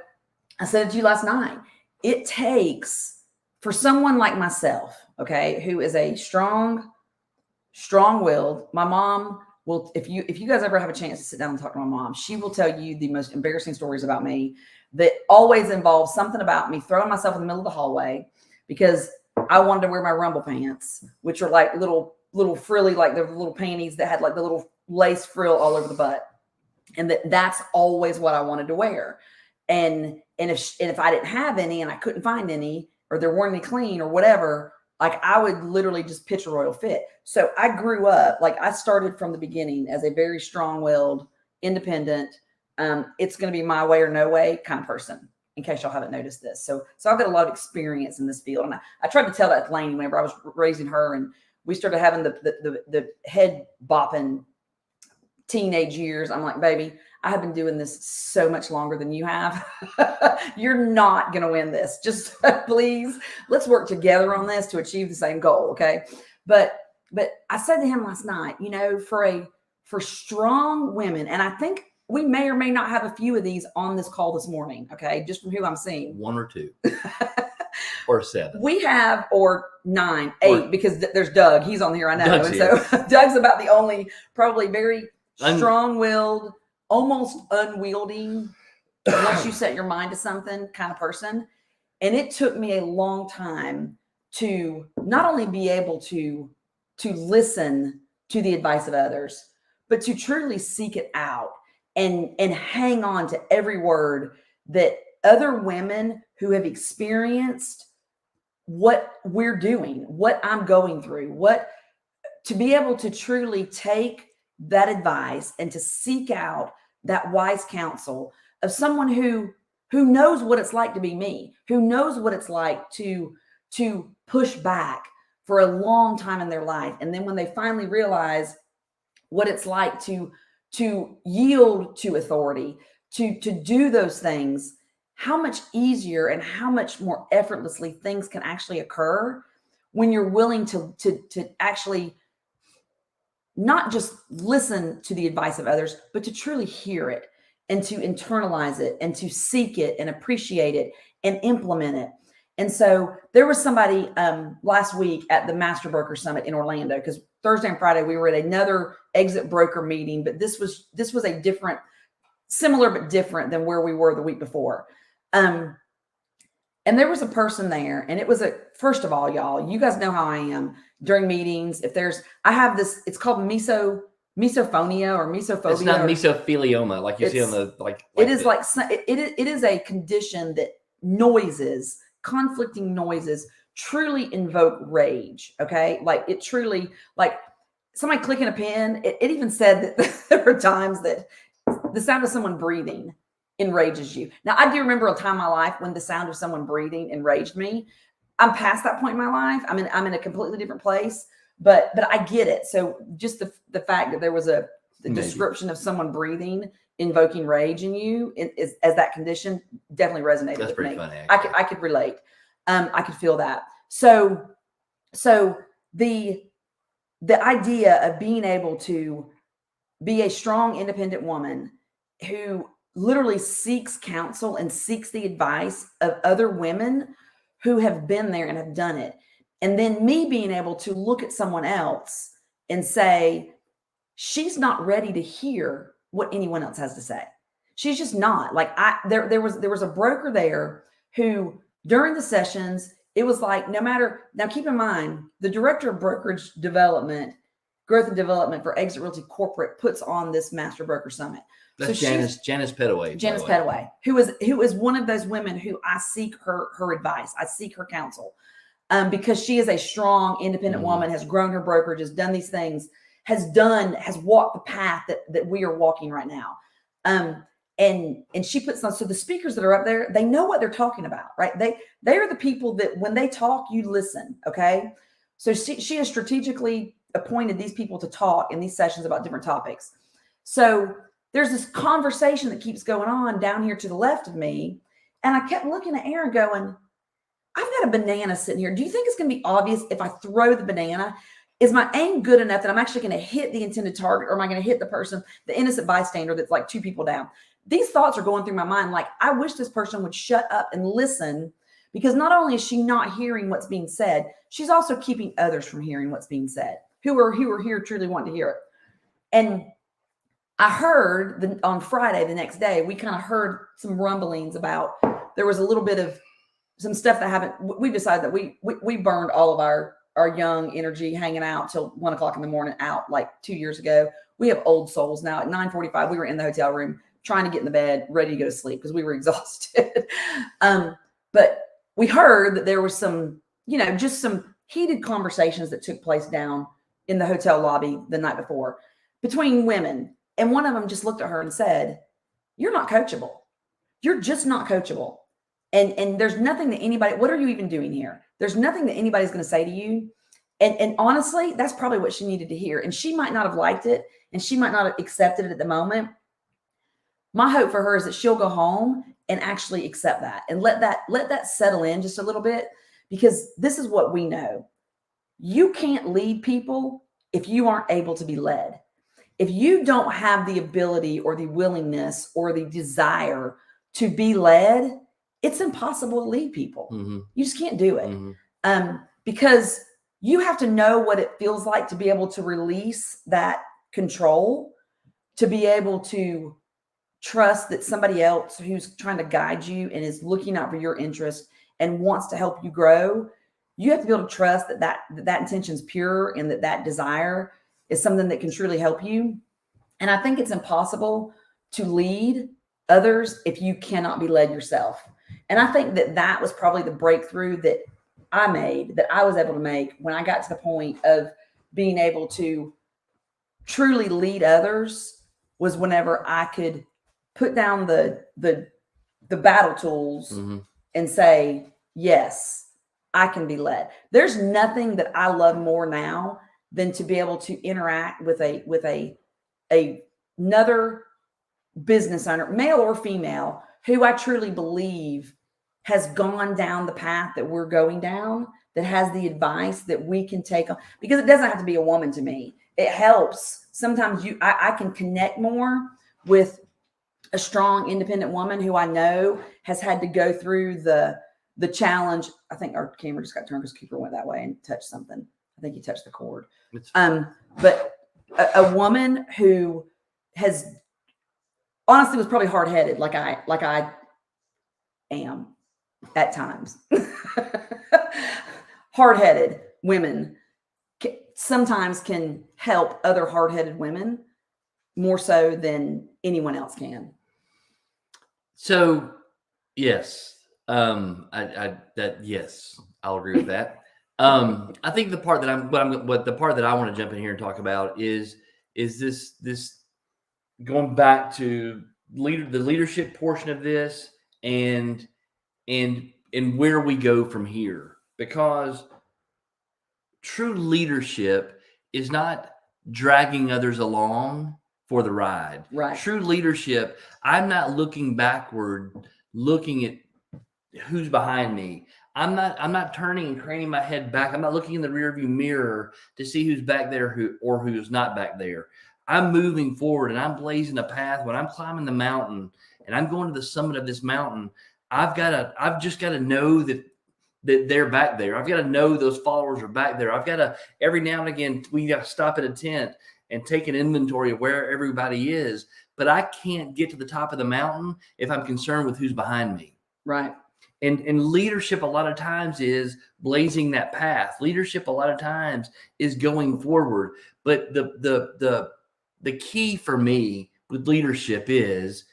[SPEAKER 4] I said it to you last night. It takes, for someone like myself, okay, who is a strong-willed. My mom will, if you guys ever have a chance to sit down and talk to my mom, she will tell you the most embarrassing stories about me that always involve something about me throwing myself in the middle of the hallway because I wanted to wear my Rumble pants, which are like little frilly, like the little panties that had like the little lace frill all over the butt. And that's always what I wanted to wear. And if I didn't have any and I couldn't find any, or there weren't any clean or whatever, like I would literally just pitch a royal fit. So I grew up, like I started from the beginning as a very strong-willed, independent, it's going to be my way or no way kind of person, in case y'all haven't noticed this. So I've got a lot of experience in this field. And I tried to tell that to Lainey whenever I was raising her, and we started having the head bopping teenage years. I'm like, baby, I have been doing this so much longer than you have. You're not going to win this. Just please, let's work together on this to achieve the same goal. Okay. But I said to him last night, you know, for strong women, and I think we may or may not have a few of these on this call this morning. Okay. Just from who I'm seeing.
[SPEAKER 1] 1 or 2 or 7.
[SPEAKER 4] We have, or 9, 8, because there's Doug. He's on here. I know.
[SPEAKER 1] Doug's
[SPEAKER 4] and
[SPEAKER 1] here.
[SPEAKER 4] so Doug's about the only, probably very strong-willed, almost unwieldy, once you set your mind to something kind of person. And it took me a long time to not only be able to listen to the advice of others, but to truly seek it out and hang on to every word that other women who have experienced what we're doing, what I'm going through, to be able to truly take that advice and to seek out that wise counsel of someone who knows what it's like to be me, who knows what it's like to push back for a long time in their life. And then when they finally realize what it's like to yield to authority, to do those things, how much easier and how much more effortlessly things can actually occur when you're willing to actually not just listen to the advice of others, but to truly hear it and to internalize it and to seek it and appreciate it and implement it. And so there was somebody last week at the Master Broker Summit in Orlando, because Thursday and Friday we were at another exit broker meeting, but this was a different, similar but different than where we were the week before. And there was a person there, and it was first of all, y'all, you guys know how I am during meetings. I have this, it's called misophonia or misophobia.
[SPEAKER 1] It's not mesothelioma like you see on the
[SPEAKER 4] it is a condition that conflicting noises truly invoke rage. Okay. Like it truly, like somebody clicking a pen, it even said that there were times that the sound of someone breathing enrages you. Now, I do remember a time in my life when the sound of someone breathing enraged me. I'm past that point in my life. I'm in a completely different place, but I get it. So just the fact that there was the description of someone breathing invoking rage in you as that condition definitely resonated with me.
[SPEAKER 1] Funny,
[SPEAKER 4] I could relate. I could feel that. So the idea of being able to be a strong, independent woman who literally seeks counsel and seeks the advice of other women who have been there and have done it. And then me being able to look at someone else and say, she's not ready to hear what anyone else has to say. She's just not. Like there was a broker there who during the sessions, it was like now keep in mind, the director of brokerage development, growth and development for Exit Realty Corporate puts on this Master Broker Summit.
[SPEAKER 1] That's so Janice Pettaway.
[SPEAKER 4] Janice Pettaway, who is one of those women who I seek her advice. I seek her counsel because she is a strong, independent woman, has grown her brokerage, has done these things, has walked the path that we are walking right now. And she puts on, so the speakers that are up there, they know what they're talking about, right? They are the people that when they talk, you listen. Okay. So she has strategically appointed these people to talk in these sessions about different topics. So there's this conversation that keeps going on down here to the left of me. And I kept looking at Aaron going, I've got a banana sitting here. Do you think it's going to be obvious if I throw the banana? Is my aim good enough that I'm actually going to hit the intended target, or am I going to hit the person, the innocent bystander that's like 2 people down? These thoughts are going through my mind. Like, I wish this person would shut up and listen, because not only is she not hearing what's being said, she's also keeping others from hearing what's being said, who are here truly wanting to hear it. And I heard on Friday, the next day, we kind of heard some rumblings about, there was a little bit of some stuff that happened. We decided that we burned all of our young energy hanging out till 1 o'clock in the morning out like 2 years ago. We have old souls now. At 9:45, we were in the hotel room trying to get in the bed, ready to go to sleep because we were exhausted. But we heard that there was some, just some heated conversations that took place down in the hotel lobby the night before between women. And one of them just looked at her and said, "You're not coachable. You're just not coachable. And there's nothing that anybody, what are you even doing here? There's nothing that anybody's going to say to you." And honestly, that's probably what she needed to hear. And she might not have liked it, and she might not have accepted it at the moment. My hope for her is that she'll go home and actually accept that and let that settle in just a little bit, because this is what we know. You can't lead people if you aren't able to be led. If you don't have the ability or the willingness or the desire to be led, it's impossible to lead people.
[SPEAKER 1] Mm-hmm.
[SPEAKER 4] You just can't do it. Because you have to know what it feels like to be able to release that control, to be able to trust that somebody else who's trying to guide you and is looking out for your interest and wants to help you grow. You have to be able to trust that intention is pure and that desire is something that can truly help you. And I think it's impossible to lead others if you cannot be led yourself. And I think that was probably the breakthrough that I made, that I was able to make when I got to the point of being able to truly lead others, was whenever I could put down the battle tools and say, yes, I can be led. There's nothing that I love more now than to be able to interact with another business owner, male or female, who I truly believe has gone down the path that we're going down, that has the advice that we can take on, because it doesn't have to be a woman to me. It helps. Sometimes I can connect more with a strong, independent woman who I know has had to go through the challenge. I think our camera just got turned because Cooper went that way and touched something. I think he touched the cord. But a woman who has honestly was probably hard-headed, like I am at times. Hard-headed women sometimes can help other hard-headed women more so than anyone else can.
[SPEAKER 1] So, yes, yes, I'll agree with that. I think the part that the part that I want to jump in here and talk about is this going back to the leadership portion of this and where we go from here, because true leadership is not dragging others along for the ride.
[SPEAKER 4] Right.
[SPEAKER 1] True leadership, I'm not looking backward, looking at who's behind me. I'm not turning and craning my head back. I'm not looking in the rearview mirror to see who's back there who's not back there. I'm moving forward and I'm blazing a path. When I'm climbing the mountain and I'm going to the summit of this mountain, I've just got to know that they're back there. I've got to know those followers are back there. I've got to, every now and again, we got to stop at a tent and take an inventory of where everybody is. But I can't get to the top of the mountain if I'm concerned with who's behind me.
[SPEAKER 4] Right.
[SPEAKER 1] And leadership a lot of times is blazing that path. Leadership a lot of times is going forward. But the key for me with leadership is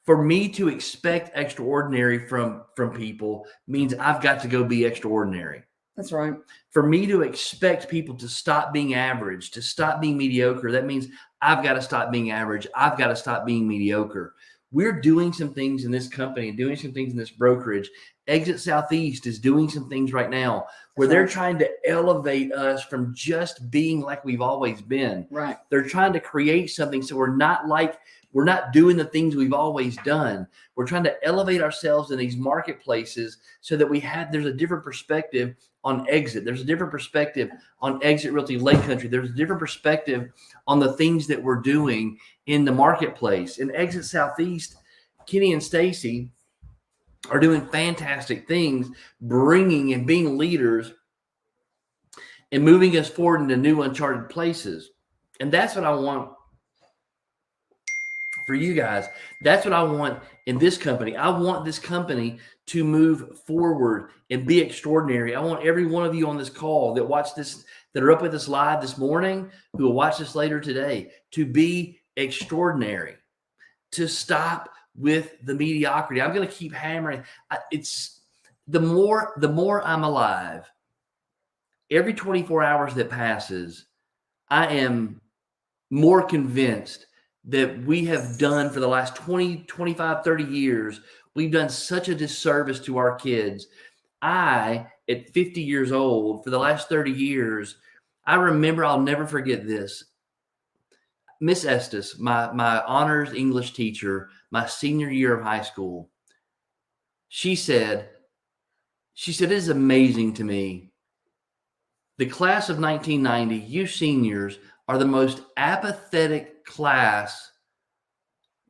[SPEAKER 1] for me to expect extraordinary from people means I've got to go be extraordinary.
[SPEAKER 4] That's right.
[SPEAKER 1] For me to expect people to stop being average, to stop being mediocre, that means I've got to stop being average. I've got to stop being mediocre. We're doing some things in this company and doing some things in this brokerage. Exit Southeast is doing some things right now where they're trying to elevate us from just being like we've always been.
[SPEAKER 4] Right.
[SPEAKER 1] They're trying to create something so we're not doing the things we've always done. We're trying to elevate ourselves in these marketplaces so that there's a different perspective on Exit. There's a different perspective on Exit Realty Lake Country. There's a different perspective on the things that we're doing in the marketplace. In Exit Southeast, Kenny and Stacy are doing fantastic things, bringing and being leaders and moving us forward into new uncharted places. And that's what I want for you guys. That's what I want in this company. I want this company to move forward and be extraordinary. I want every one of you on this call that watch this, that are up with us live this morning, who will watch this later today, to be extraordinary, to stop with the mediocrity. I'm going to keep hammering. It's the more I'm alive, every 24 hours that passes, I am more convinced that we have done for the last 20, 25, 30 years, we've done such a disservice to our kids. At 50 years old, for the last 30 years, I remember, I'll never forget this. Miss Estes, my honors English teacher, my senior year of high school, she said, it is amazing to me. The class of 1990, you seniors are the most apathetic class,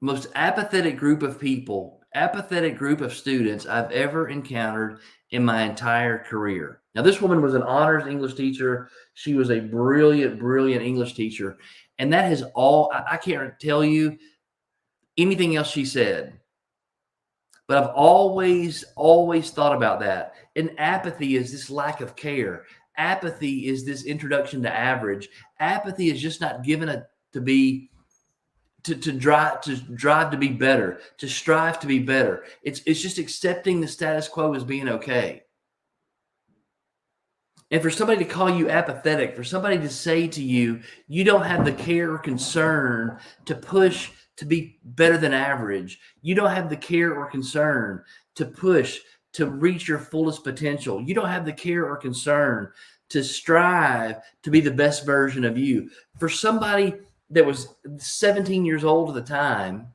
[SPEAKER 1] most apathetic group of people, apathetic group of students I've ever encountered in my entire career. Now, this woman was an honors English teacher. She was a brilliant, brilliant English teacher. And that has all, I can't tell you anything else she said. But I've always thought about that. And apathy is this lack of care. Apathy is this introduction to average. Apathy is just not given to to drive to be better, to strive to be better. It's just accepting the status quo as being okay. And for somebody to call you apathetic, for somebody to say to you, you don't have the care or concern to push to be better than average. You don't have the care or concern to push to reach your fullest potential. You don't have the care or concern to strive to be the best version of you. For somebody that was 17 years old at the time,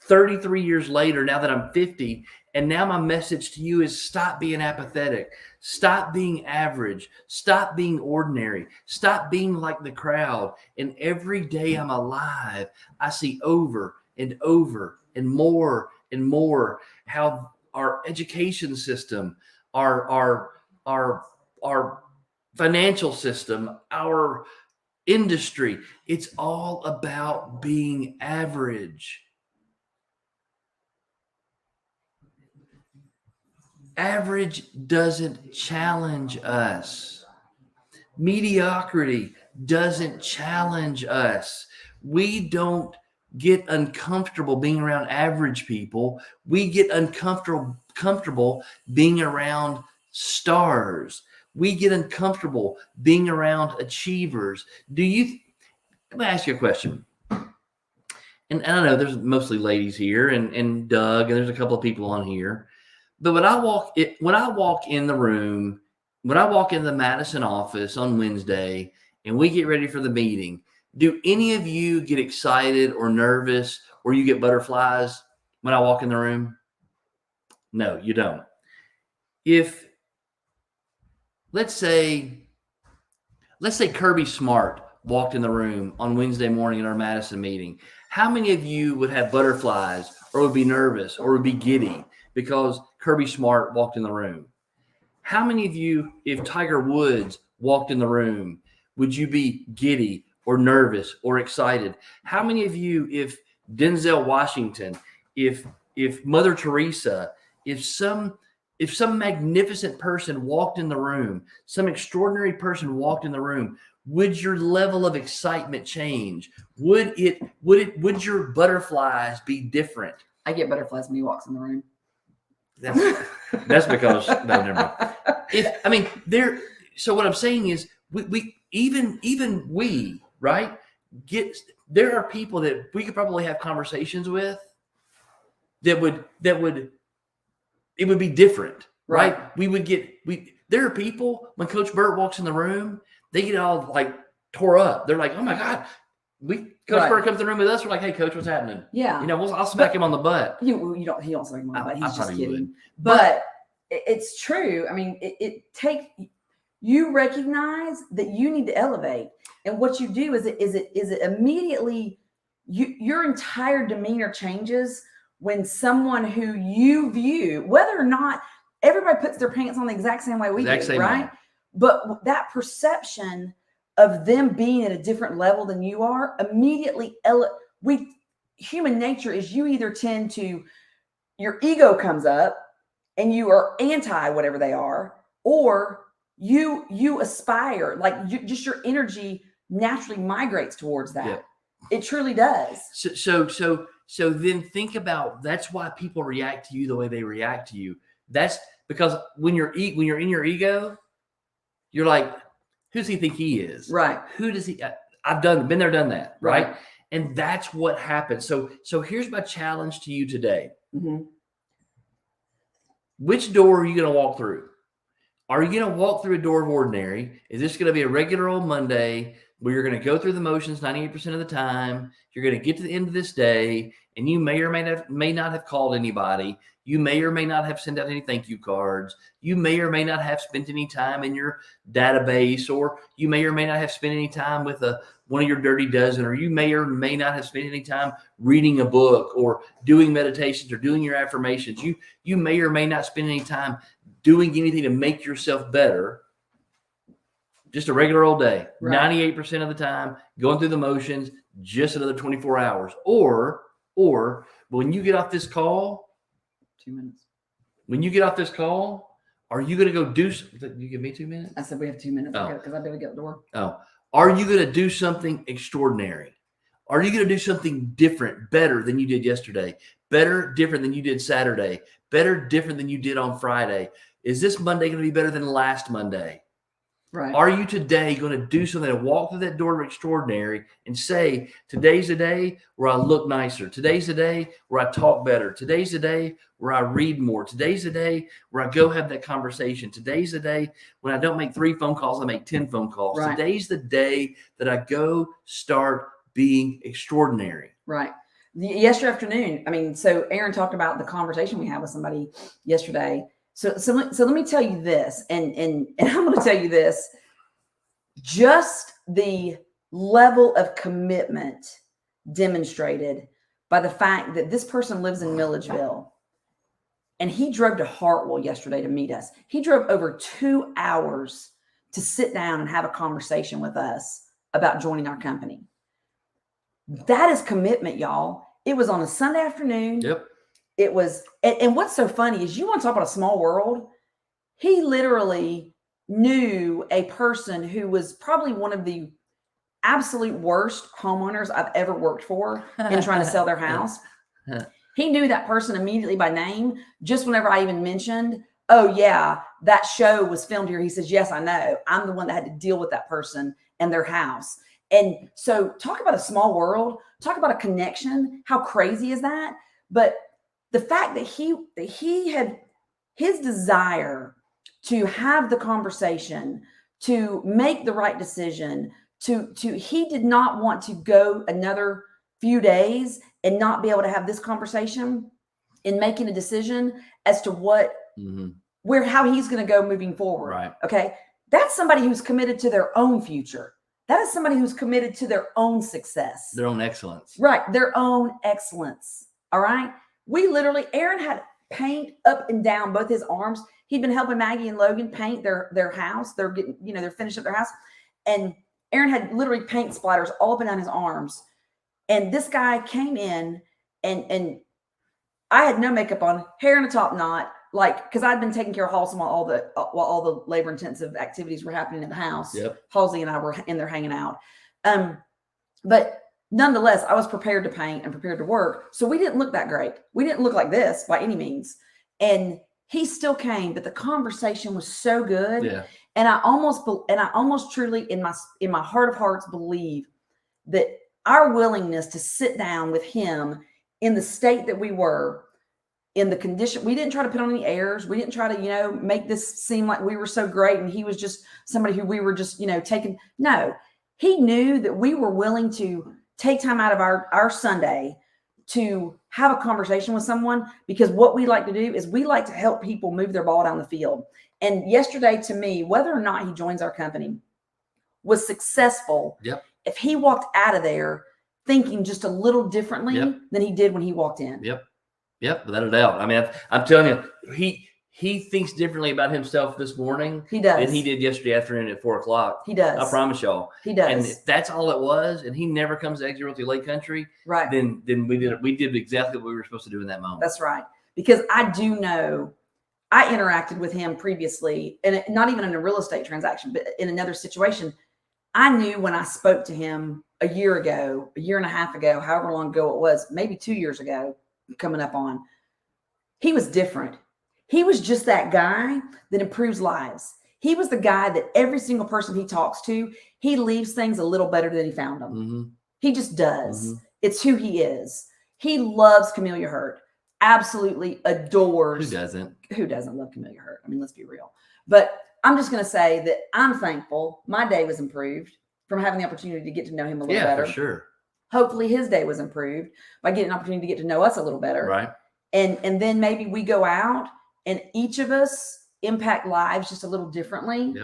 [SPEAKER 1] 33 years later, now that I'm 50, and now my message to you is stop being apathetic. Stop being average. Stop being ordinary. Stop being like the crowd. And every day I'm alive, I see over and over and more how our education system, our financial system, our industry, it's all about being average. Average doesn't challenge us. Mediocrity doesn't challenge us. We don't get uncomfortable being around average people. We get uncomfortable being around stars. We get uncomfortable being around achievers. Let me ask you a question. And I know there's mostly ladies here and Doug, and there's a couple of people on here. But when I walk in the room, when I walk in the Madison office on Wednesday and we get ready for the meeting, do any of you get excited or nervous or you get butterflies when I walk in the room? No, you don't. If let's say Kirby Smart walked in the room on Wednesday morning in our Madison meeting, how many of you would have butterflies or would be nervous or would be giddy because Kirby Smart walked in the room? How many of you, if Tiger Woods walked in the room, would you be giddy or nervous or excited? How many of you, if Denzel Washington, if Mother Teresa, if some magnificent person walked in the room, some extraordinary person walked in the room, would your level of excitement change? Would your butterflies be different?
[SPEAKER 4] I get butterflies when he walks in the room.
[SPEAKER 1] That's because no, never mind. So what I'm saying is we right there are people that we could probably have conversations with that would it would be different, right? There are people when Coach Burt walks in the room, they get all like tore up. They're like, oh my God, Coach Burt comes in the room with us. We're like, hey, Coach, what's happening?
[SPEAKER 4] Yeah.
[SPEAKER 1] I'll smack him on the butt.
[SPEAKER 4] He don't smack him on the butt. He's just kidding.
[SPEAKER 1] Would.
[SPEAKER 4] But it's true. I mean, it takes you recognize that you need to elevate. And what you do is it immediately your entire demeanor changes when someone who you view, whether or not everybody puts their pants on the exact same way we do, right? Way. But that perception of them being at a different level than you are immediately human nature is you either tend to, your ego comes up and you are anti whatever they are, or you aspire, just your energy naturally migrates towards that. Yeah. It truly does.
[SPEAKER 1] So then think about, that's why people react to you the way they react to you. That's because when you're in your ego, you're like, who does he think he is?
[SPEAKER 4] Right.
[SPEAKER 1] Who does he? I've been there, done that. Right. And that's what happens. So here's my challenge to you today.
[SPEAKER 4] Mm-hmm.
[SPEAKER 1] Which door are you going to walk through? Are you going to walk through a door of ordinary? Is this going to be a regular old Monday where you're going to go through the motions 98% of the time? You're going to get to the end of this day, and you may or may not have called anybody. You may or may not have sent out any thank you cards. You may or may not have spent any time in your database, or you may or may not have spent any time with one of your dirty dozen, or you may or may not have spent any time reading a book or doing meditations or doing your affirmations. You may or may not spend any time doing anything to make yourself better. Just a regular old day, right. 98% of the time, going through the motions, just another 24 hours. Or when you get off this call,
[SPEAKER 4] 2 minutes.
[SPEAKER 1] When you get off this call, are you going to go do something? You give me 2 minutes?
[SPEAKER 4] I said we have 2 minutes because I better get the door.
[SPEAKER 1] Oh, are you going to do something extraordinary? Are you going to do something different, better than you did yesterday? Better, different than you did Saturday? Better, different than you did on Friday? Is this Monday going to be better than last Monday?
[SPEAKER 4] Right.
[SPEAKER 1] Are you today going to do something to walk through that door of extraordinary and say, today's the day where I look nicer. Today's the day where I talk better. Today's the day where I read more. Today's the day where I go have that conversation. Today's the day when I don't make 3 phone calls, I make 10 phone calls.
[SPEAKER 4] Right.
[SPEAKER 1] Today's the day that I go start being extraordinary.
[SPEAKER 4] Right. Yesterday afternoon, I mean, so Aaron talked about the conversation we had with somebody yesterday. So let me tell you this, and I'm going to tell you this, just the level of commitment demonstrated by the fact that this person lives in Milledgeville, and he drove to Hartwell yesterday to meet us. He drove over 2 hours to sit down and have a conversation with us about joining our company. That is commitment, y'all. It was on a Sunday afternoon.
[SPEAKER 1] Yep.
[SPEAKER 4] It was, and what's so funny is you want to talk about a small world. He literally knew a person who was probably one of the absolute worst homeowners I've ever worked for in trying to sell their house. He knew that person immediately by name. Just whenever I even mentioned, oh yeah, that show was filmed here. He says, yes, I know. I'm the one that had to deal with that person and their house. And so talk about a small world, talk about a connection. How crazy is that? But the fact that he had his desire to have the conversation, to make the right decision, he did not want to go another few days and not be able to have this conversation in making a decision as to what, how he's going to go moving forward.
[SPEAKER 1] Right.
[SPEAKER 4] Okay. That's somebody who's committed to their own future. That is somebody who's committed to their own success.
[SPEAKER 1] Their own excellence.
[SPEAKER 4] Right. Their own excellence. All right. Aaron had paint up and down both his arms. He'd been helping Maggie and Logan paint their house. They're getting, they're finishing up their house. And Aaron had literally paint splatters all up and down his arms. And this guy came in and I had no makeup on, hair in a top knot, because I'd been taking care of Halsey while all the labor intensive activities were happening in the house.
[SPEAKER 1] Yep.
[SPEAKER 4] Halsey and I were in there hanging out. But nonetheless, I was prepared to paint and prepared to work. So we didn't look that great. We didn't look like this by any means. And he still came, but the conversation was so good.
[SPEAKER 1] Yeah.
[SPEAKER 4] And I almost truly in my heart of hearts believe that our willingness to sit down with him in the state that we were, in the condition, we didn't try to put on any airs. We didn't try to, make this seem like we were so great and he was just somebody who we were just, taking. No, he knew that we were willing to take time out of our Sunday to have a conversation with someone, because what we like to do is we like to help people move their ball down the field. And yesterday, to me, whether or not he joins our company was successful.
[SPEAKER 1] Yep.
[SPEAKER 4] If he walked out of there thinking just a little differently than he did when he walked in.
[SPEAKER 1] Yep, without a doubt. I mean, I'm telling you, he thinks differently about himself this morning
[SPEAKER 4] He does.
[SPEAKER 1] than he did yesterday afternoon at 4:00.
[SPEAKER 4] He does.
[SPEAKER 1] I promise y'all.
[SPEAKER 4] He does.
[SPEAKER 1] And if that's all it was, and he never comes to Exit Realty Lake Country,
[SPEAKER 4] Right.
[SPEAKER 1] then we did exactly what we were supposed to do in that moment.
[SPEAKER 4] That's right. Because I do know I interacted with him previously, and not even in a real estate transaction, but in another situation. I knew when I spoke to him a year ago, a year and a half ago, however long ago it was, maybe 2 years ago, coming up on, he was different. He was just that guy that improves lives. He was the guy that every single person he talks to, he leaves things a little better than he found them.
[SPEAKER 1] Mm-hmm.
[SPEAKER 4] He just does.
[SPEAKER 1] Mm-hmm.
[SPEAKER 4] It's who he is. He loves Camellia Hurt. Absolutely adores. Who doesn't love Camellia Hurt? I mean, let's be real. But I'm just going to say that I'm thankful my day was improved from having the opportunity to get to know him a little better.
[SPEAKER 1] Yeah, for sure.
[SPEAKER 4] Hopefully his day was improved by getting an opportunity to get to know us a little better.
[SPEAKER 1] Right.
[SPEAKER 4] And then maybe we go out and each of us impact lives just a little differently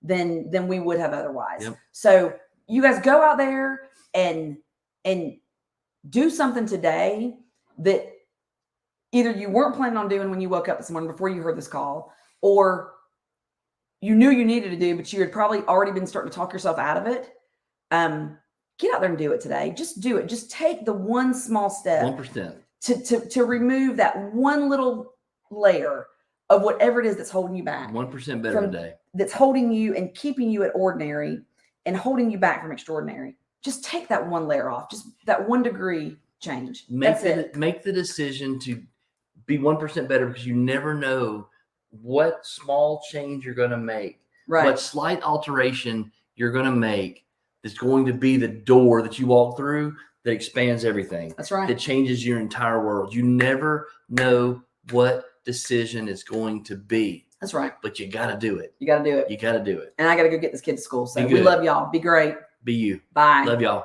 [SPEAKER 4] than we would have otherwise.
[SPEAKER 1] Yep.
[SPEAKER 4] So you guys go out there and do something today that either you weren't planning on doing when you woke up this morning before you heard this call, or you knew you needed to do, but you had probably already been starting to talk yourself out of it. Get out there and do it today. Just do it. Just take the one small step
[SPEAKER 1] 1%.
[SPEAKER 4] to remove that one little layer of whatever it is that's holding you back.
[SPEAKER 1] 1% better today.
[SPEAKER 4] That's holding you and keeping you at ordinary and holding you back from extraordinary. just take that one layer off, just that 1 degree change.
[SPEAKER 1] Make
[SPEAKER 4] That's it.
[SPEAKER 1] make the decision to be 1% better, because you never know what small change you're going to make,
[SPEAKER 4] Right.
[SPEAKER 1] what slight alteration you're going to make that's going to be the door that you walk through that expands everything,
[SPEAKER 4] That's right.
[SPEAKER 1] that changes your entire world. You never know what decision it's going to be,
[SPEAKER 4] That's right.
[SPEAKER 1] but you got to do it.
[SPEAKER 4] You got to do it.
[SPEAKER 1] You got to do it.
[SPEAKER 4] And I got to go get this kid to school. So
[SPEAKER 1] Be
[SPEAKER 4] we
[SPEAKER 1] good.
[SPEAKER 4] love y'all. Be great.
[SPEAKER 1] Be you.
[SPEAKER 4] Bye.
[SPEAKER 1] Love y'all.